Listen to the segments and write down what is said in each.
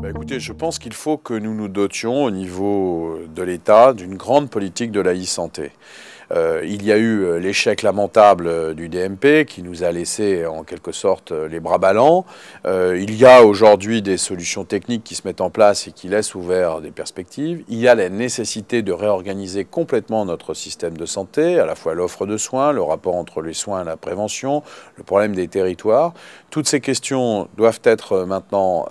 Écoutez, je pense qu'il faut que nous nous dotions au niveau de l'État d'une grande politique de la e-santé. Il y a eu l'échec lamentable du DMP qui nous a laissé en quelque sorte les bras ballants. Il y a aujourd'hui des solutions techniques qui se mettent en place et qui laissent ouvertes des perspectives. Il y a la nécessité de réorganiser complètement notre système de santé, à la fois l'offre de soins, le rapport entre les soins et la prévention, le problème des territoires. Toutes ces questions doivent être maintenant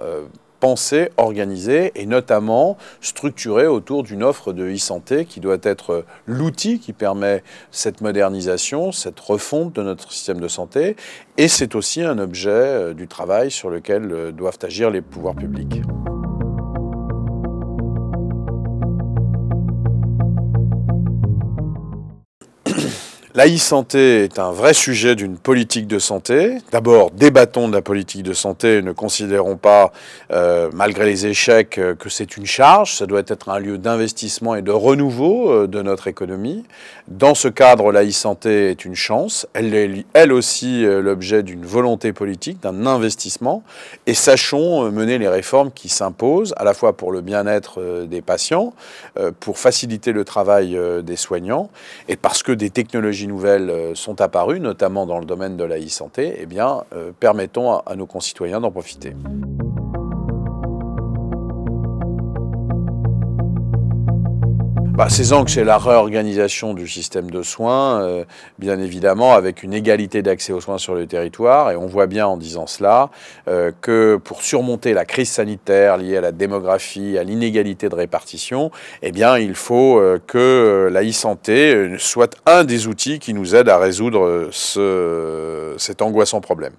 pensée, organisée et notamment structurée autour d'une offre de e-santé qui doit être l'outil qui permet cette modernisation, cette refonte de notre système de santé. Et c'est aussi un objet du travail sur lequel doivent agir les pouvoirs publics. La e-santé est un vrai sujet d'une politique de santé. D'abord, débattons de la politique de santé, ne considérons pas, malgré les échecs, que c'est une charge. Ça doit être un lieu d'investissement et de renouveau de notre économie. Dans ce cadre, la e-santé est une chance. Elle est elle aussi l'objet d'une volonté politique, d'un investissement. Et sachons mener les réformes qui s'imposent, à la fois pour le bien-être des patients, pour faciliter le travail des soignants, et parce que des technologies nouvelles sont apparues, notamment dans le domaine de la e-santé, eh bien, permettons à nos concitoyens d'en profiter. Ces angles, c'est la réorganisation du système de soins, bien évidemment, avec une égalité d'accès aux soins sur le territoire. Et on voit bien en disant cela que pour surmonter la crise sanitaire liée à la démographie, à l'inégalité de répartition, eh bien, il faut que la e-santé soit un des outils qui nous aide à résoudre cet angoissant problème.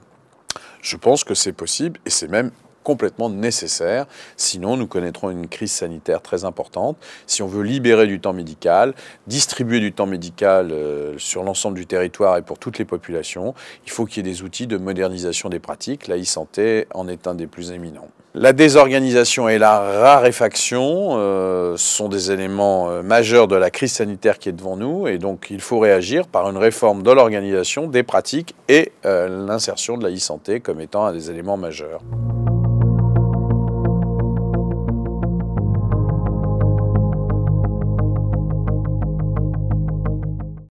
Je pense que c'est possible et c'est même complètement nécessaire, sinon nous connaîtrons une crise sanitaire très importante. Si on veut libérer du temps médical, distribuer du temps médical sur l'ensemble du territoire et pour toutes les populations, il faut qu'il y ait des outils de modernisation des pratiques. La e-santé en est un des plus éminents. La désorganisation et la raréfaction sont des éléments majeurs de la crise sanitaire qui est devant nous et donc il faut réagir par une réforme de l'organisation, des pratiques et l'insertion de la e-santé comme étant un des éléments majeurs.